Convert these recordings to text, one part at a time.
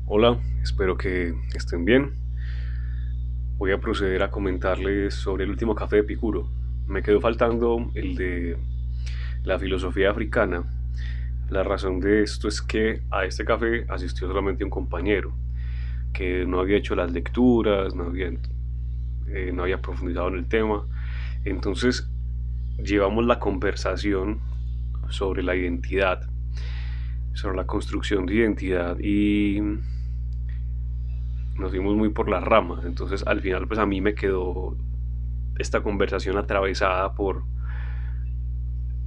Hola, espero que estén bien. Voy a proceder a comentarles sobre el último café de Epicuro. Me quedó faltando el de la filosofía africana. La razón de esto es que a este café asistió solamente un compañero, que no había hecho las lecturas, no había profundizado en el tema. Entonces llevamos la conversación sobre la identidad, sobre la construcción de identidad y nos fuimos muy por las ramas. Entonces al final pues a mí me quedó esta conversación atravesada por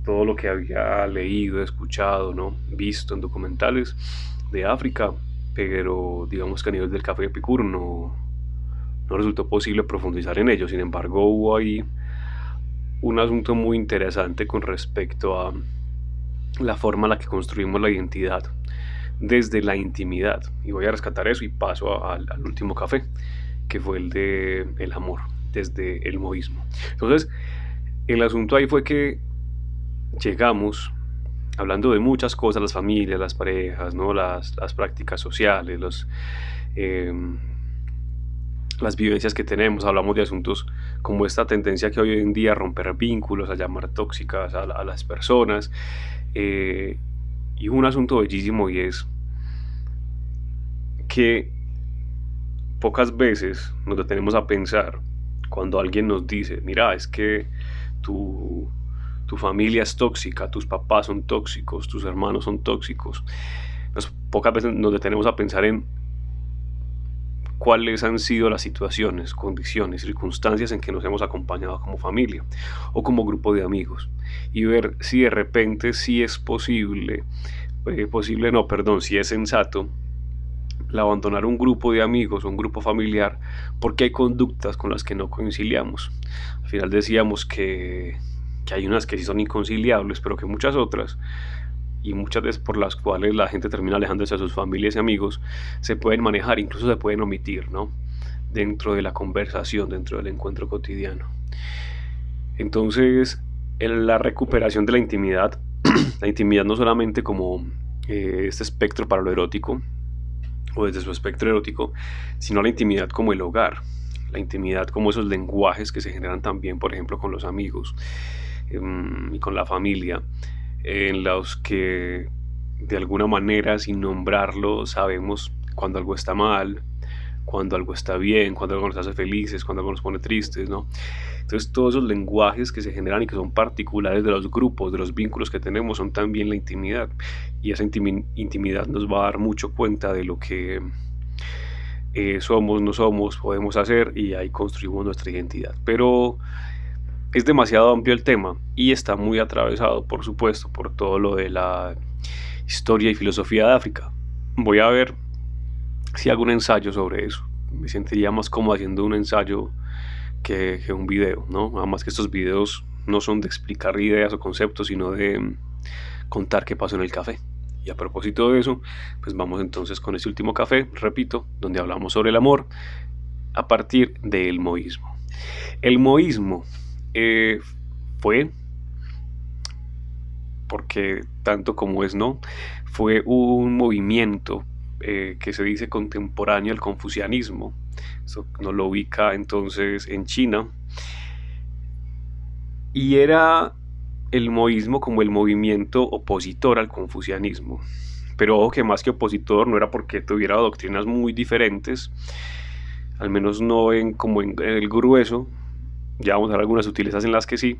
todo lo que había leído, escuchado, ¿no? Visto en documentales de África, pero digamos que a nivel del café de Epicuro no resultó posible profundizar en ello. Sin embargo, hubo ahí un asunto muy interesante con respecto a la forma en la que construimos la identidad desde la intimidad. Y voy a rescatar eso y paso al último café, que fue el de el amor, desde el moísmo. Entonces, el asunto ahí fue que llegamos hablando de muchas cosas, las familias, las parejas, ¿no? Las prácticas sociales, eh, las vivencias que tenemos, hablamos de asuntos como esta tendencia que hoy en día a romper vínculos, a llamar tóxicas a las personas, eh, y un asunto bellísimo y es que pocas veces nos detenemos a pensar cuando alguien nos dice, mira, es que tu, tu familia es tóxica, tus papás son tóxicos, tus hermanos son tóxicos. Pocas veces nos detenemos a pensar en cuáles han sido las situaciones, condiciones, circunstancias en que nos hemos acompañado como familia o como grupo de amigos y ver si de repente sí es posible no, perdón, si es sensato el abandonar un grupo de amigos o un grupo familiar porque hay conductas con las que no conciliamos. Al final decíamos que hay unas que sí son inconciliables, pero que muchas otras, y muchas veces por las cuales la gente termina alejándose a sus familias y amigos, se pueden manejar, incluso se pueden omitir, ¿no? Dentro de la conversación, dentro del encuentro cotidiano. Entonces, la recuperación de la intimidad, la intimidad no solamente como este espectro para lo erótico, o desde su espectro erótico, sino la intimidad como el hogar, la intimidad como esos lenguajes que se generan también, por ejemplo, con los amigos y con la familia, en los que de alguna manera, sin nombrarlo, sabemos cuando algo está mal, cuando algo está bien, cuando algo nos hace felices, cuando algo nos pone tristes, ¿no? Entonces todos esos lenguajes que se generan y que son particulares de los grupos, de los vínculos que tenemos, son también la intimidad. Y esa intimidad nos va a dar mucho cuenta de lo que somos, no somos, podemos hacer y ahí construimos nuestra identidad. Pero es demasiado amplio el tema y está muy atravesado, por supuesto, por todo lo de la historia y filosofía de África. Voy a ver si hago un ensayo sobre eso. Me sentiría más cómodo haciendo un ensayo que un video, ¿no? Además que estos videos no son de explicar ideas o conceptos, sino de contar qué pasó en el café. Y a propósito de eso, pues vamos entonces con este último café, repito, donde hablamos sobre el amor a partir del moísmo. El moísmo eh, fue, porque tanto como es no, fue un movimiento que se dice contemporáneo al confucianismo. Eso nos lo ubica entonces en China. Y era el moísmo como el movimiento opositor al confucianismo. Pero ojo que más que opositor no era porque tuviera doctrinas muy diferentes, al menos no como en el grueso, ya vamos a ver algunas sutilezas en las que sí,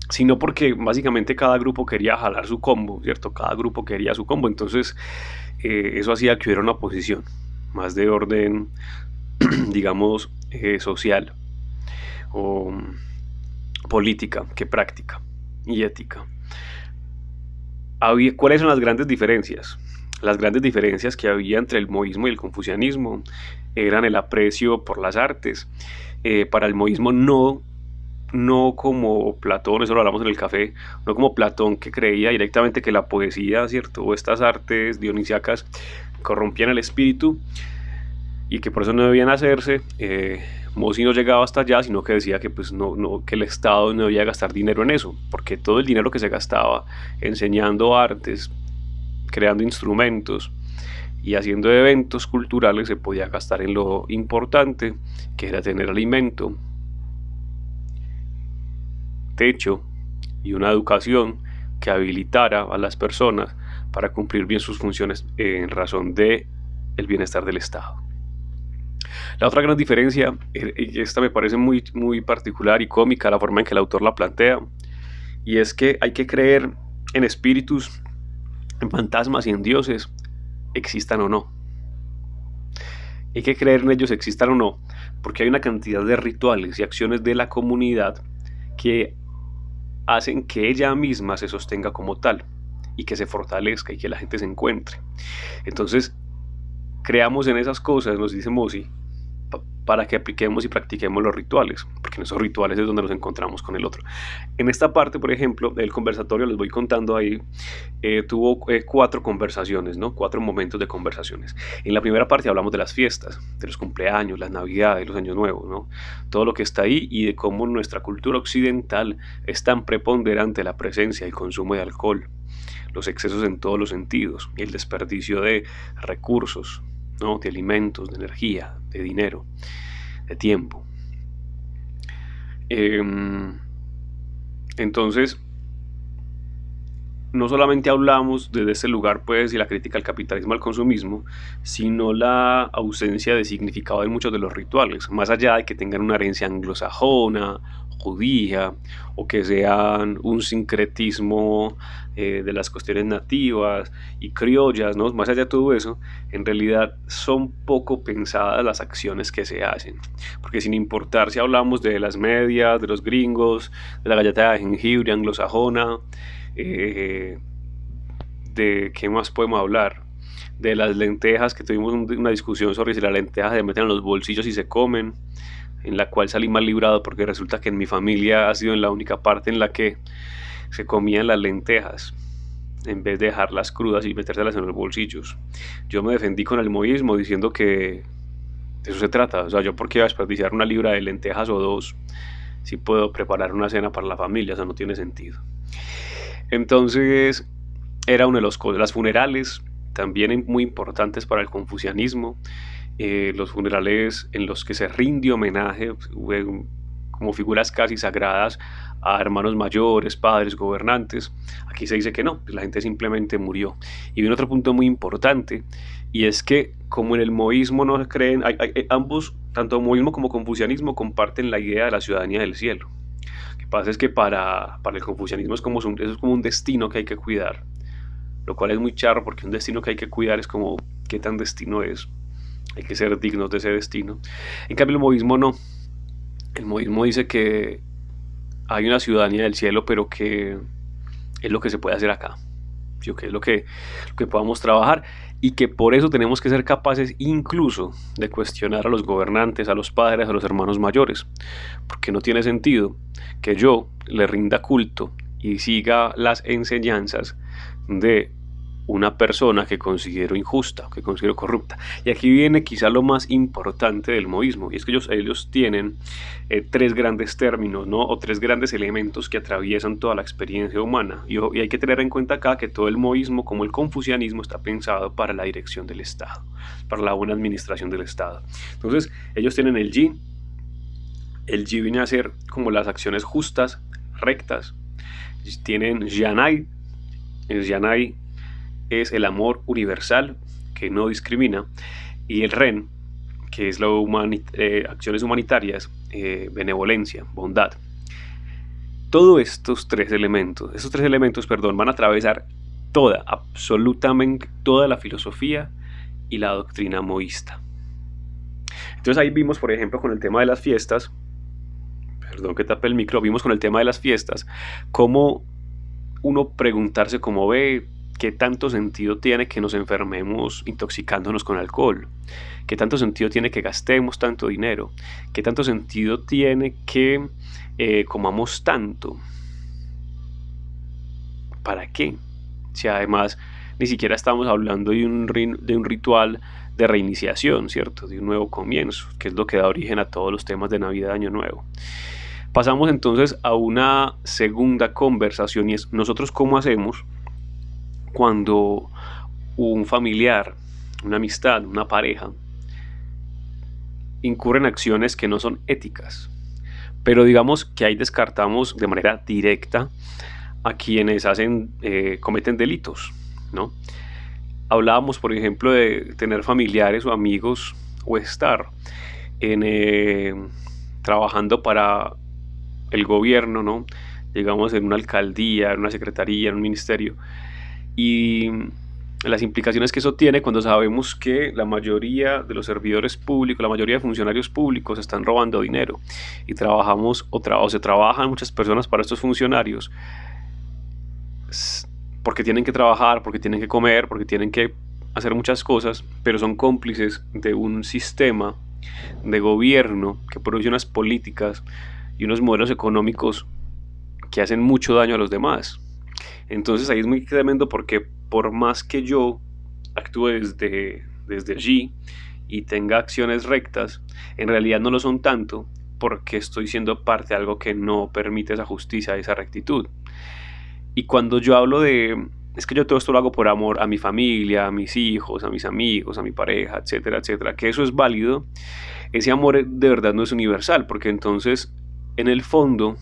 sino porque básicamente cada grupo quería jalar su combo, ¿cierto? Cada grupo quería su combo, entonces eso hacía que hubiera una oposición, más de orden, digamos, social o política que práctica y ética. ¿Cuáles son las grandes diferencias? Las grandes diferencias que había entre el moísmo y el confucianismo eran el aprecio por las artes. Para el moísmo no como Platón, eso lo hablamos en el café, no como Platón que creía directamente que la poesía, ¿cierto? O estas artes dionisíacas corrompían el espíritu y que por eso no debían hacerse. Mossi no llegaba hasta allá, sino que decía que, pues, que el Estado no debía gastar dinero en eso, porque todo el dinero que se gastaba enseñando artes, creando instrumentos, y haciendo eventos culturales se podía gastar en lo importante, que era tener alimento, techo y una educación que habilitara a las personas para cumplir bien sus funciones en razón de el bienestar del Estado. La otra gran diferencia, y esta me parece muy particular y cómica la forma en que el autor la plantea, y es que hay que creer en espíritus, en fantasmas y en dioses, existan o no. Hay que creer en ellos, existan o no, porque hay una cantidad de rituales y acciones de la comunidad que hacen que ella misma se sostenga como tal y que se fortalezca y que la gente se encuentre. Entonces, creamos en esas cosas, nos dice Mozi, para que apliquemos y practiquemos los rituales, porque en esos rituales es donde nos encontramos con el otro. En esta parte, por ejemplo, del conversatorio, les voy contando ahí, tuvo 4 conversaciones, ¿no? 4 momentos de conversaciones. En la primera parte hablamos de las fiestas, de los cumpleaños, las navidades, los años nuevos, ¿no? Todo lo que está ahí y de cómo nuestra cultura occidental es tan preponderante la presencia y el consumo de alcohol, los excesos en todos los sentidos y el desperdicio de recursos, ¿no? De alimentos, de energía, de dinero, de tiempo. Entonces, no solamente hablamos desde ese lugar, pues, y la crítica al capitalismo, al consumismo, sino la ausencia de significado de muchos de los rituales, más allá de que tengan una herencia anglosajona, judía, o que sean un sincretismo de las cuestiones nativas y criollas, ¿no? Más allá de todo eso, en realidad son poco pensadas las acciones que se hacen, porque sin importar si hablamos de las medias, de los gringos, de la galleta de jengibre anglosajona, de qué más podemos hablar, de las lentejas, que tuvimos una discusión sobre si las lentejas se meten en los bolsillos y se comen, en la cual salí mal librado porque resulta que en mi familia ha sido en la única parte en la que se comían las lentejas en vez de dejarlas crudas y metérselas en los bolsillos. Yo me defendí con el moísmo diciendo que de eso se trata, o sea, yo por qué iba a desperdiciar una libra de lentejas o 2 si puedo preparar una cena para la familia, o sea, no tiene sentido. Entonces, era uno de las funerales, también muy importantes para el confucianismo, los funerales en los que se rinde homenaje como figuras casi sagradas a hermanos mayores, padres, gobernantes. Aquí se dice que no, la gente simplemente murió. Y viene otro punto muy importante, y es que como en el moísmo no se creen, ambos, tanto moísmo como confucianismo, comparten la idea de la ciudadanía del cielo. Lo que pasa es que para el confucianismo eso es como un destino que hay que cuidar, lo cual es muy charro, porque un destino que hay que cuidar es como qué tan destino es, hay que ser dignos de ese destino. En cambio el moísmo no, el moísmo dice que hay una ciudadanía del cielo, pero que es lo que se puede hacer acá, ¿sí? Que es lo que podamos trabajar, y que por eso tenemos que ser capaces incluso de cuestionar a los gobernantes, a los padres, a los hermanos mayores, porque no tiene sentido que yo le rinda culto y siga las enseñanzas de una persona que considero injusta, que considero corrupta. Y aquí viene quizá lo más importante del moísmo, y es que ellos tienen 3 grandes términos, ¿no? O 3 grandes elementos que atraviesan toda la experiencia humana. Y hay que tener en cuenta acá que todo el moísmo, como el confucianismo, está pensado para la dirección del Estado, para la buena administración del Estado. Entonces, ellos tienen el Yi. El Yi viene a ser como las acciones justas, rectas. Tienen Yanai. El Yanai es el amor universal que no discrimina, y el Ren, que es acciones humanitarias, benevolencia, bondad. Todos estos tres elementos, van a atravesar absolutamente toda la filosofía y la doctrina moísta. Entonces ahí vimos, por ejemplo, con el tema de las fiestas, perdón que tape el micro, vimos con el tema de las fiestas, cómo uno preguntarse cómo ve, ¿qué tanto sentido tiene que nos enfermemos intoxicándonos con alcohol? ¿Qué tanto sentido tiene que gastemos tanto dinero? ¿Qué tanto sentido tiene que comamos tanto? ¿Para qué? Si además ni siquiera estamos hablando de un ritual de reiniciación, ¿cierto? De un nuevo comienzo, que es lo que da origen a todos los temas de Navidad, Año Nuevo. Pasamos entonces a una segunda conversación, y es nosotros cómo hacemos cuando un familiar una amistad, una pareja, incurren acciones que no son éticas. Pero digamos que ahí descartamos de manera directa a quienes cometen delitos, ¿no? Hablábamos, por ejemplo, de tener familiares o amigos o estar trabajando para el gobierno, ¿no? Digamos en una alcaldía, en una secretaría, en un ministerio. Y las implicaciones que eso tiene cuando sabemos que la mayoría de los servidores públicos, la mayoría de funcionarios públicos están robando dinero y trabajamos o se trabajan muchas personas para estos funcionarios porque tienen que trabajar, porque tienen que comer, porque tienen que hacer muchas cosas, pero son cómplices de un sistema de gobierno que produce unas políticas y unos modelos económicos que hacen mucho daño a los demás. Entonces ahí es muy tremendo porque por más que yo actúe desde allí y tenga acciones rectas, en realidad no lo son tanto porque estoy siendo parte de algo que no permite esa justicia, esa rectitud. Y cuando yo hablo es que yo todo esto lo hago por amor a mi familia, a mis hijos, a mis amigos, a mi pareja, etcétera, etcétera, que eso es válido, ese amor de verdad no es universal, porque entonces en el fondo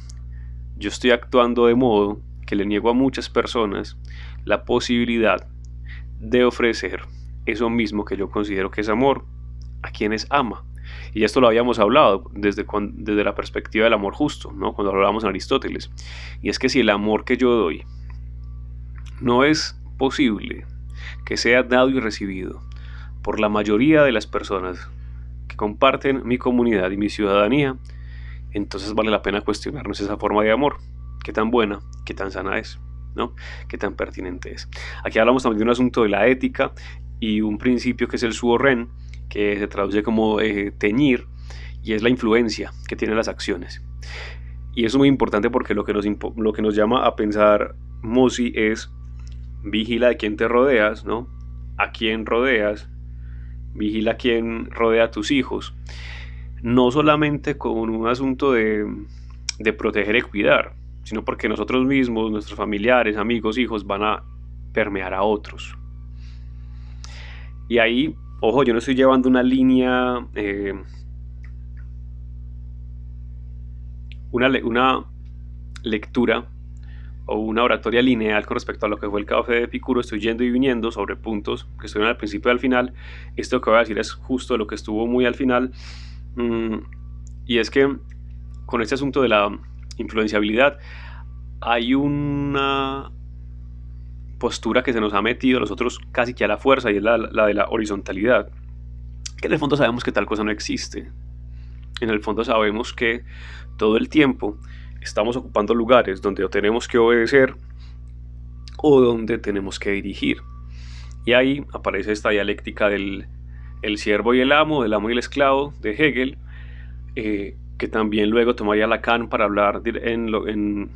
yo estoy actuando de modo que le niego a muchas personas la posibilidad de ofrecer eso mismo que yo considero que es amor a quienes ama. Y esto lo habíamos hablado desde la perspectiva del amor justo, ¿no? Cuando hablábamos en Aristóteles. Y es que si el amor que yo doy no es posible que sea dado y recibido por la mayoría de las personas que comparten mi comunidad y mi ciudadanía, entonces vale la pena cuestionarnos esa forma de amor. ¿Qué tan buena, qué tan sana es, ¿no? ¿Qué tan pertinente es? Aquí hablamos también de un asunto de la ética y un principio que es el suo rem, que se traduce como teñir, y es la influencia que tienen las acciones. Y eso es muy importante porque lo que nos llama a pensar Mozi es: vigila de quién te rodeas, ¿no? A quién rodeas, vigila a quién rodea a tus hijos. No solamente con un asunto de proteger y cuidar, sino porque nosotros mismos, nuestros familiares, amigos, hijos van a permear a otros. Y ahí, ojo, yo no estoy llevando una línea, una lectura o una oratoria lineal con respecto a lo que fue el café de Epicuro. Estoy yendo y viniendo sobre puntos que estuvieron al principio y al final. Esto que voy a decir es justo lo que estuvo muy al final, y es que con este asunto de la influenciabilidad hay una postura que se nos ha metido a nosotros casi que a la fuerza, y es la de la horizontalidad, que en el fondo sabemos que tal cosa no existe. En el fondo sabemos que todo el tiempo estamos ocupando lugares donde o tenemos que obedecer o donde tenemos que dirigir. Y ahí aparece esta dialéctica del siervo y el amo y el esclavo de Hegel, que también luego tomaría Lacan para hablar en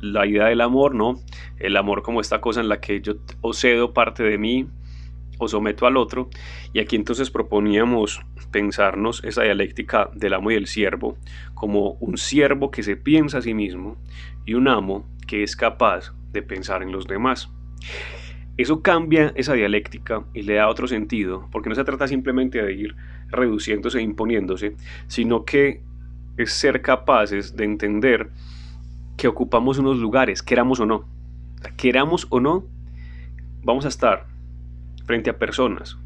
la idea del amor, ¿no? El amor como esta cosa en la que yo o cedo parte de mí o someto al otro. Y aquí entonces proponíamos pensarnos esa dialéctica del amo y el siervo como un siervo que se piensa a sí mismo y un amo que es capaz de pensar en los demás. Eso cambia esa dialéctica y le da otro sentido, porque no se trata simplemente de ir reduciéndose e imponiéndose, sino que es ser capaces de entender que ocupamos unos lugares, queramos o no. Queramos o no, vamos a estar frente a personas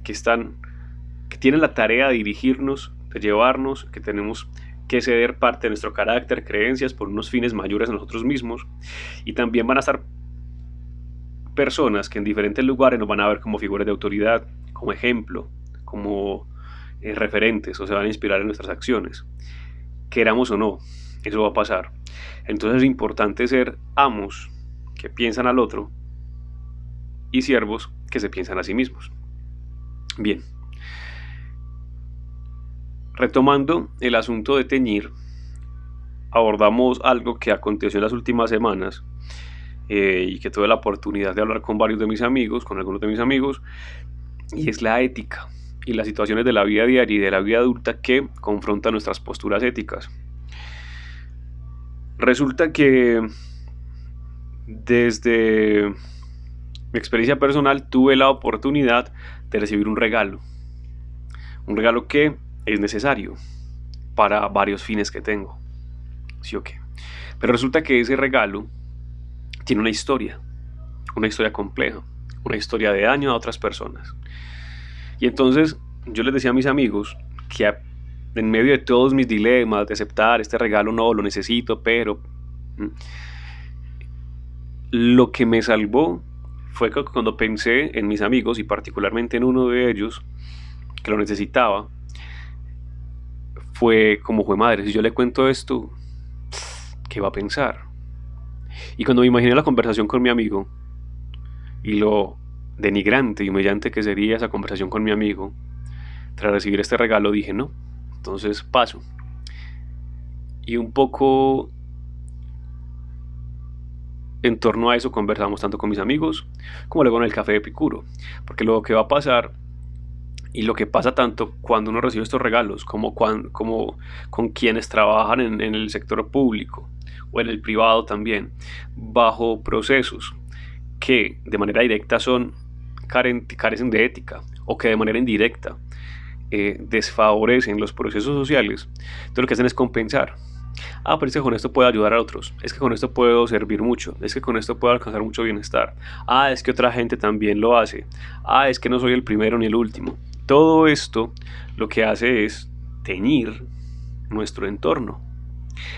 que tienen la tarea de dirigirnos, de llevarnos, que tenemos que ceder parte de nuestro carácter, creencias, por unos fines mayores a nosotros mismos. Y también van a estar personas que en diferentes lugares nos van a ver como figuras de autoridad, como ejemplo, como referentes, o se van a inspirar en nuestras acciones. Queramos o no, eso va a pasar. Entonces es importante ser amos que piensan al otro y siervos que se piensan a sí mismos. Bien. Retomando el asunto de teñir, abordamos algo que aconteció en las últimas semanas, y que tuve la oportunidad de hablar con varios de mis amigos, con algunos de mis amigos, y es la ética y las situaciones de la vida diaria y de la vida adulta que confrontan nuestras posturas éticas. Resulta que desde mi experiencia personal, tuve la oportunidad de recibir un regalo. Un regalo que es necesario para varios fines que tengo. ¿Sí o qué? Pero resulta que ese regalo tiene una historia compleja, una historia de daño a otras personas. Y entonces yo les decía a mis amigos que en medio de todos mis dilemas de aceptar este regalo, no, lo necesito, pero lo que me salvó fue que cuando pensé en mis amigos y particularmente en uno de ellos que lo necesitaba, fue como, fue madre, si yo le cuento esto, ¿qué va a pensar? Y cuando me imaginé la conversación con mi amigo y lo denigrante y humillante que sería esa conversación con mi amigo tras recibir este regalo, dije no, entonces paso. Y un poco en torno a eso conversamos tanto con mis amigos como luego en el café de Epicuro, porque lo que va a pasar y lo que pasa tanto cuando uno recibe estos regalos como con quienes trabajan en el sector público o en el privado también, bajo procesos que de manera directa carecen de ética o que de manera indirecta desfavorecen los procesos sociales, entonces lo que hacen es compensar. Ah, pero es que con esto puedo ayudar a otros, es que con esto puedo servir mucho, es que con esto puedo alcanzar mucho bienestar, ah, es que otra gente también lo hace, ah, es que no soy el primero ni el último. Todo esto lo que hace es teñir nuestro entorno.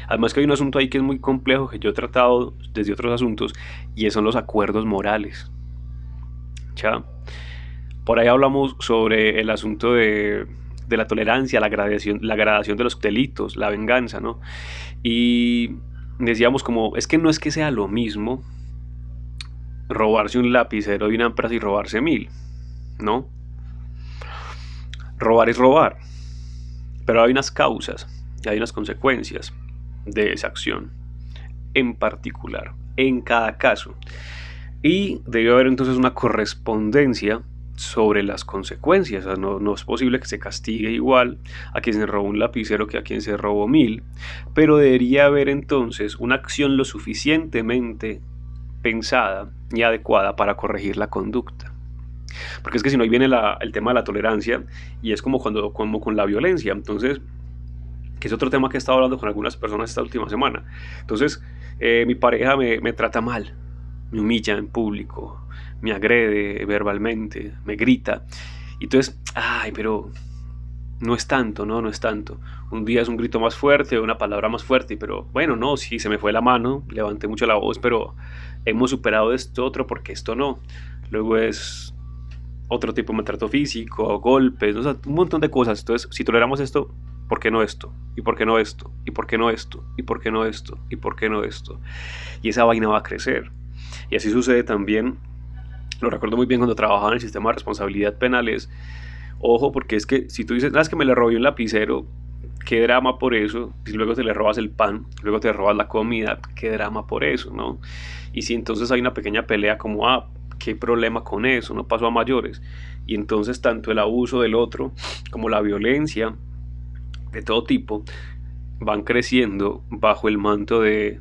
Además que hay un asunto ahí que es muy complejo, que yo he tratado desde otros asuntos, y son los acuerdos morales. ¿Ya? Por ahí hablamos sobre el asunto de la tolerancia, la gradación de los delitos, la venganza, ¿no? Y decíamos como, es que no es que sea lo mismo robarse un lapicero de una empresa y robarse 1000, ¿no? Robar es robar, pero hay unas causas y hay unas consecuencias de esa acción en particular, en cada caso. Y debe haber entonces una correspondencia sobre las consecuencias. O sea, no es posible que se castigue igual a quien se robó un lapicero que a quien se robó 1000, pero debería haber entonces una acción lo suficientemente pensada y adecuada para corregir la conducta. Porque es que si no, ahí viene el tema de la tolerancia, y es como con la violencia. Entonces, que es otro tema que he estado hablando con algunas personas esta última semana. Entonces, mi pareja me trata mal, me humilla en público, me agrede verbalmente, me grita. Y entonces, ay, pero no es tanto, ¿no? No es tanto. Un día es un grito más fuerte, una palabra más fuerte, pero bueno, no, sí, se me fue la mano, levanté mucho la voz, pero hemos superado esto otro porque esto no. Luego es otro tipo de maltrato físico, golpes, o sea, un montón de cosas. Entonces, si toleramos esto, ¿por qué no esto? ¿Y por qué no esto? ¿Y por qué no esto? ¿Y por qué no esto? ¿Y por qué no esto? Y esa vaina va a crecer. Y así sucede también, lo recuerdo muy bien cuando trabajaba en el sistema de responsabilidad penales. Ojo, porque es que si tú dices, es que me le robé un lapicero, qué drama por eso. Si luego te le robas el pan, luego te robas la comida, qué drama por eso, ¿no? Y si entonces hay una pequeña pelea como, qué problema con eso, no pasó a mayores. Y entonces tanto el abuso del otro como la violencia de todo tipo van creciendo bajo el manto de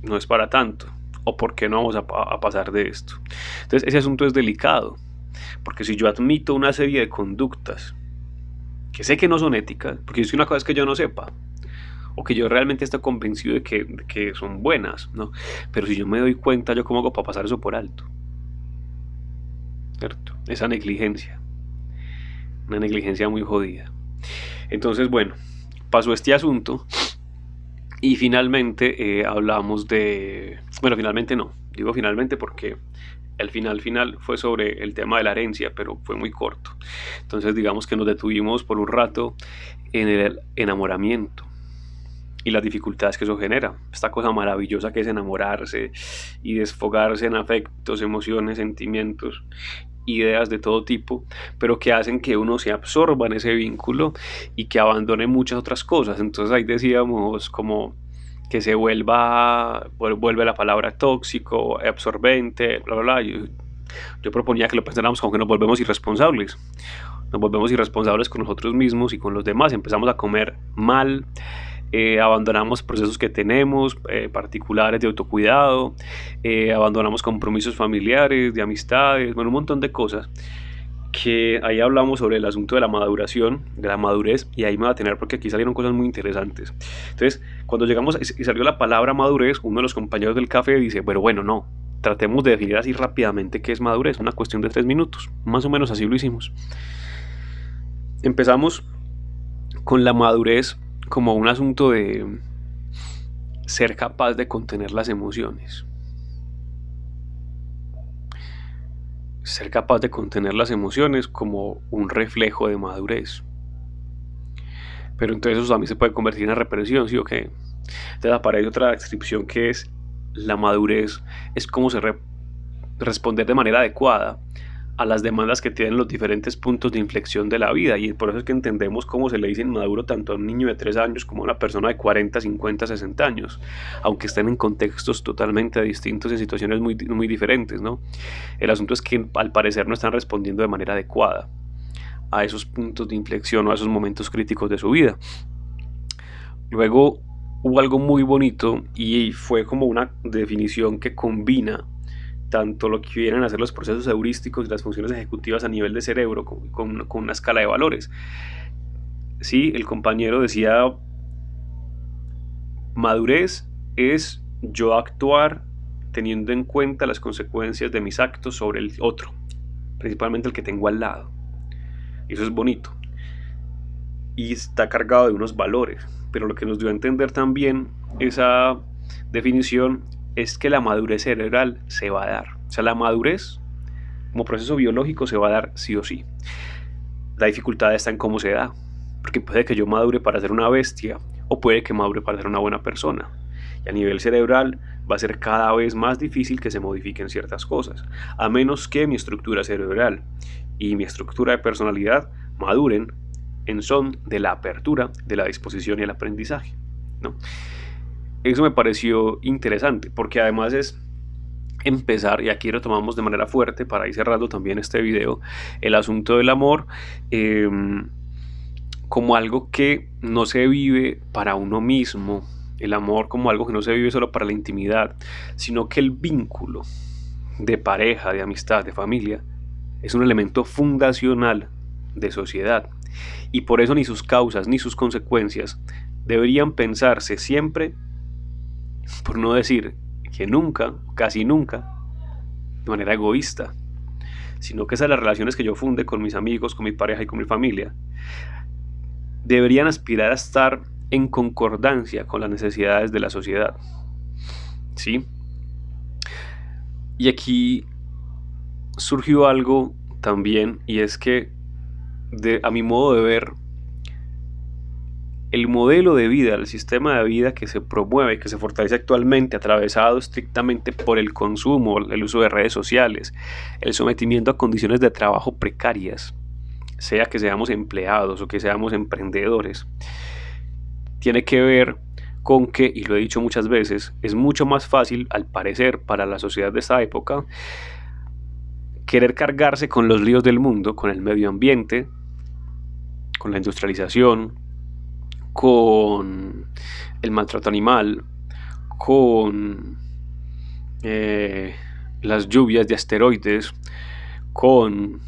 no es para tanto, o por qué no vamos a pasar de esto. Entonces ese asunto es delicado, porque si yo admito una serie de conductas que sé que no son éticas, porque si una cosa es que yo no sepa, o que yo realmente esté convencido de que son buenas, ¿no? Pero si yo me doy cuenta, ¿yo cómo hago para pasar eso por alto? ¿Cierto? Esa negligencia, una negligencia muy jodida. Entonces, bueno, pasó este asunto y finalmente hablamos de... Bueno, finalmente no, digo finalmente porque el final fue sobre el tema de la herencia, pero fue muy corto. Entonces digamos que nos detuvimos por un rato en el enamoramiento y las dificultades que eso genera. Esta cosa maravillosa que es enamorarse y desfogarse en afectos, emociones, sentimientos, ideas de todo tipo, pero que hacen que uno se absorba en ese vínculo y que abandone muchas otras cosas. Entonces ahí decíamos como que se vuelve la palabra tóxico, absorbente, bla, bla, bla. Yo proponía que lo pensáramos como que nos volvemos irresponsables con nosotros mismos y con los demás. Empezamos a comer mal, abandonamos procesos que tenemos, particulares de autocuidado, abandonamos compromisos familiares, de amistades, bueno, un montón de cosas que ahí hablamos sobre el asunto de la maduración, de la madurez, y ahí me va a tener porque aquí salieron cosas muy interesantes. Entonces, cuando llegamos y salió la palabra madurez, uno de los compañeros del café dice, pero bueno, no, tratemos de definir así rápidamente qué es madurez, una cuestión de 3 minutos, más o menos así lo hicimos. Empezamos con la madurez como un asunto de ser capaz de contener las emociones. Ser capaz de contener las emociones como un reflejo de madurez. Pero entonces eso también se puede convertir en represión, ¿sí o qué? Entonces aparece otra descripción que es la madurez, es cómo responder de manera adecuada a las demandas que tienen los diferentes puntos de inflexión de la vida, y por eso es que entendemos cómo se le dice inmaduro tanto a un niño de 3 años como a una persona de 40, 50, 60 años, aunque estén en contextos totalmente distintos, en situaciones muy, muy diferentes, ¿no? El asunto es que al parecer no están respondiendo de manera adecuada a esos puntos de inflexión o a esos momentos críticos de su vida. Luego hubo algo muy bonito y fue como una definición que combina tanto lo que vienen a ser los procesos heurísticos y las funciones ejecutivas a nivel de cerebro con una escala de valores. Sí, el compañero decía, madurez es yo actuar teniendo en cuenta las consecuencias de mis actos sobre el otro, principalmente el que tengo al lado. Eso es bonito y está cargado de unos valores, pero lo que nos dio a entender también esa definición es que la madurez cerebral se va a dar. O sea, la madurez como proceso biológico se va a dar sí o sí. La dificultad está en cómo se da, porque puede que yo madure para ser una bestia o puede que madure para ser una buena persona. Y a nivel cerebral va a ser cada vez más difícil que se modifiquen ciertas cosas, a menos que mi estructura cerebral y mi estructura de personalidad maduren en son de la apertura, de la disposición y el aprendizaje, ¿no? Eso me pareció interesante, porque además es empezar, y aquí retomamos de manera fuerte para ir cerrando también este video, el asunto del amor como algo que no se vive para uno mismo, el amor como algo que no se vive solo para la intimidad, sino que el vínculo de pareja, de amistad, de familia, es un elemento fundacional de sociedad, y por eso ni sus causas ni sus consecuencias deberían pensarse siempre, por no decir que nunca, casi nunca, de manera egoísta, sino que esas las relaciones que yo funde con mis amigos, con mi pareja y con mi familia, deberían aspirar a estar en concordancia con las necesidades de la sociedad, ¿sí? Y aquí surgió algo también, y es que a mi modo de ver, el modelo de vida, el sistema de vida que se promueve, que se fortalece actualmente, atravesado estrictamente por el consumo, el uso de redes sociales, el sometimiento a condiciones de trabajo precarias, sea que seamos empleados o que seamos emprendedores, tiene que ver con que, y lo he dicho muchas veces, es mucho más fácil, al parecer, para la sociedad de esta época, querer cargarse con los líos del mundo, con el medio ambiente, con la industrialización, con el maltrato animal, con las lluvias de asteroides, con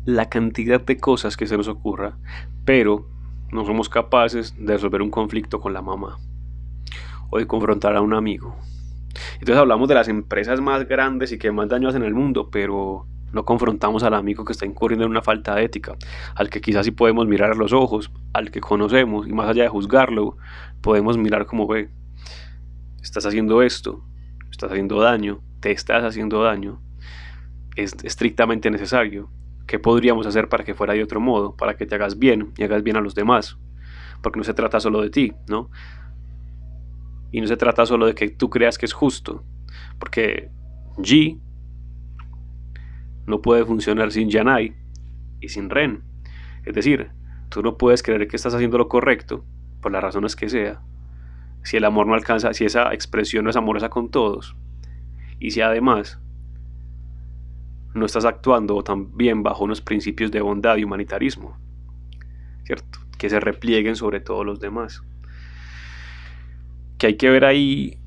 la cantidad de cosas que se nos ocurra, pero no somos capaces de resolver un conflicto con la mamá o de confrontar a un amigo. Entonces hablamos de las empresas más grandes y que más daño hacen en el mundo, pero no confrontamos al amigo que está incurriendo en una falta de ética, al que quizás sí podemos mirar a los ojos, al que conocemos, y más allá de juzgarlo, podemos mirar como, ve, estás haciendo esto, estás haciendo daño, te estás haciendo daño, es estrictamente necesario. ¿Qué podríamos hacer para que fuera de otro modo? Para que te hagas bien y hagas bien a los demás, porque no se trata solo de ti, ¿no? Y no se trata solo de que tú creas que es justo, porque G no puede funcionar sin Yanai y sin Ren. Es decir, tú no puedes creer que estás haciendo lo correcto, por las razones que sea, si el amor no alcanza, si esa expresión no es amorosa con todos, y si además no estás actuando también bajo unos principios de bondad y humanitarismo, ¿cierto? Que se replieguen sobre todos los demás. que hay que ver ahí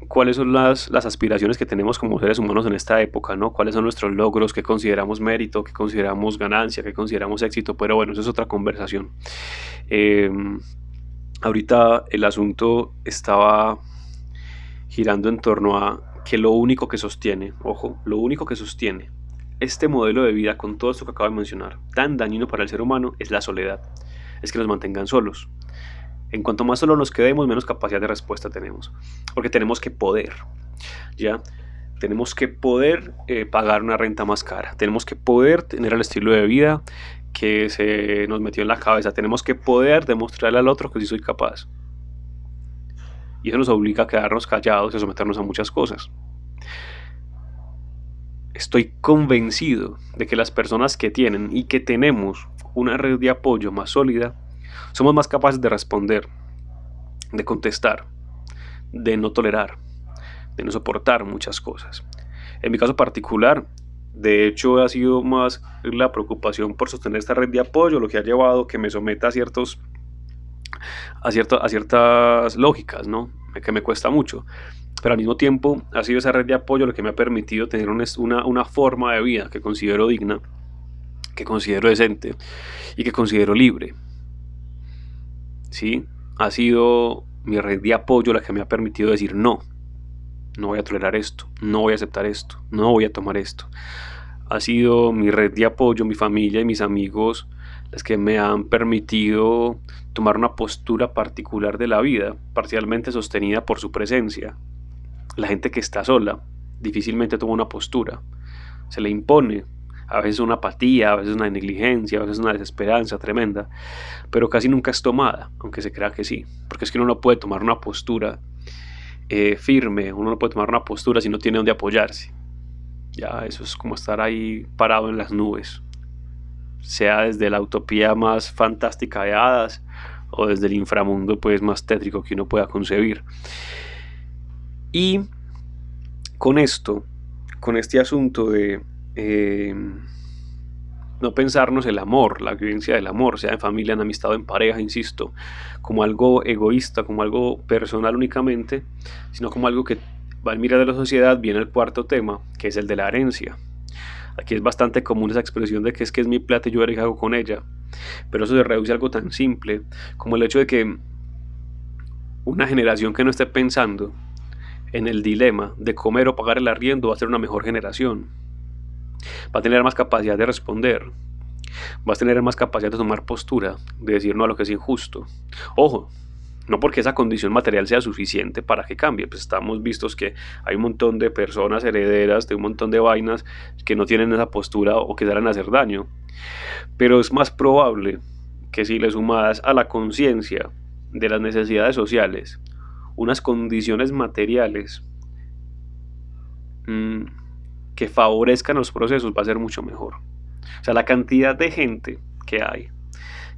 cuáles son las aspiraciones que tenemos como seres humanos en esta época, ¿no? Cuáles son nuestros logros, qué consideramos mérito, qué consideramos ganancia, qué consideramos éxito, pero bueno, eso es otra conversación. Eh, Ahorita el asunto estaba girando en torno a que lo único que sostiene, ojo, lo único que sostiene este modelo de vida con todo esto que acabo de mencionar, tan dañino para el ser humano, es la soledad, es que nos mantengan solos. En cuanto más solo nos quedemos, menos capacidad de respuesta tenemos, porque tenemos que poder, ¿ya? Tenemos que poder pagar una renta más cara, tenemos que poder tener el estilo de vida que se nos metió en la cabeza, tenemos que poder demostrarle al otro que sí soy capaz. Y eso nos obliga a quedarnos callados y a someternos a muchas cosas. Estoy convencido de que las personas que tienen y que tenemos una red de apoyo más sólida, somos más capaces de responder, de contestar, de no tolerar, de no soportar muchas cosas. En mi caso particular, de hecho, ha sido más la preocupación por sostener esta red de apoyo lo que ha llevado que me someta a ciertas lógicas, ¿no? Que me cuesta mucho. Pero al mismo tiempo ha sido esa red de apoyo lo que me ha permitido tener una forma de vida que considero digna, que considero decente y que considero libre. ¿Sí? Ha sido mi red de apoyo la que me ha permitido decir no. No voy a tolerar esto, no voy a aceptar esto, no voy a tomar esto. Ha sido mi red de apoyo, mi familia y mis amigos las que me han permitido tomar una postura particular de la vida, parcialmente sostenida por su presencia. La gente que está sola difícilmente toma una postura, se le impone, a veces una apatía, a veces una negligencia, a veces una desesperanza tremenda, pero casi nunca es tomada, aunque se crea que sí, porque es que uno no puede tomar una postura firme, uno no puede tomar una postura si no tiene donde apoyarse. Ya eso es como estar ahí parado en las nubes, sea desde la utopía más fantástica de hadas o desde el inframundo pues más tétrico que uno pueda concebir. Y con esto, con este asunto de no pensarnos el amor, la vivencia del amor, sea en familia, en amistad o en pareja, insisto, como algo egoísta, como algo personal únicamente, sino como algo que va en mira de la sociedad, viene el cuarto tema, que es el de la herencia. Aquí es bastante común esa expresión de que es mi plata y yo veré qué hago con ella, pero eso se reduce a algo tan simple como el hecho de que una generación que no esté pensando en el dilema de comer o pagar el arriendo va a ser una mejor generación. Va a tener más capacidad de responder, va a tener más capacidad de tomar postura, de decir no a lo que es injusto. Ojo, no porque esa condición material sea suficiente para que cambie, pues estamos vistos que hay un montón de personas herederas de un montón de vainas que no tienen esa postura o que salen a hacer daño, pero es más probable que si le sumadas a la conciencia de las necesidades sociales unas condiciones materiales que favorezcan los procesos va a ser mucho mejor. O sea, la cantidad de gente que hay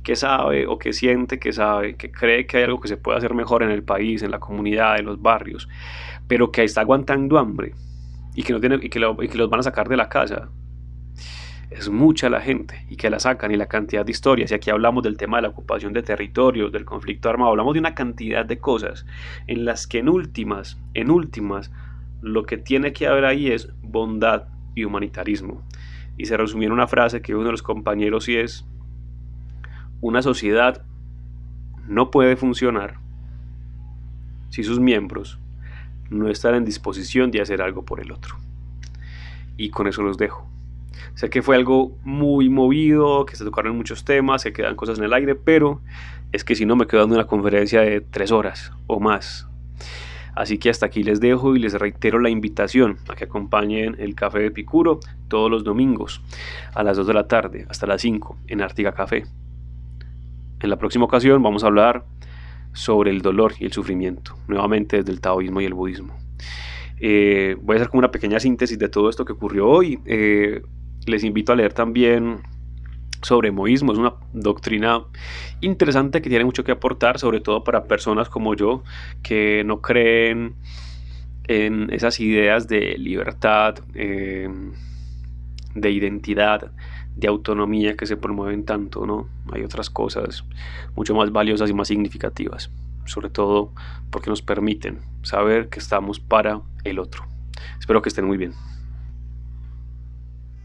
que sabe o que siente que sabe, que cree que hay algo que se puede hacer mejor en el país, en la comunidad, en los barrios, pero que está aguantando hambre y que, no tiene, y que los van a sacar de la casa. Es mucha la gente y que la sacan, y la cantidad de historias, y aquí hablamos del tema de la ocupación de territorios, del conflicto armado, hablamos de una cantidad de cosas en las que en últimas, lo que tiene que haber ahí es bondad y humanitarismo. Y se resumió en una frase que uno de los compañeros y es: una sociedad no puede funcionar si sus miembros no están en disposición de hacer algo por el otro. Y con eso los dejo. Sé que fue algo muy movido, que se tocaron muchos temas, se quedan cosas en el aire, pero es que si no me quedo dando una conferencia de 3 horas o más. Así que hasta aquí les dejo y les reitero la invitación a que acompañen el Café de Epicuro todos los domingos a las 2 de la tarde hasta las 5 en Ártica Café. En la próxima ocasión vamos a hablar sobre el dolor y el sufrimiento, nuevamente desde el taoísmo y el budismo. Voy a hacer como una pequeña síntesis de todo esto que ocurrió hoy. Les invito a leer también sobre moísmo. Es una doctrina interesante que tiene mucho que aportar, sobre todo para personas como yo que no creen en esas ideas de libertad, de identidad, de autonomía que se promueven tanto, ¿no? Hay otras cosas mucho más valiosas y más significativas. sobre todo porque nos permiten saber que estamos para el otro. Espero que estén muy bien.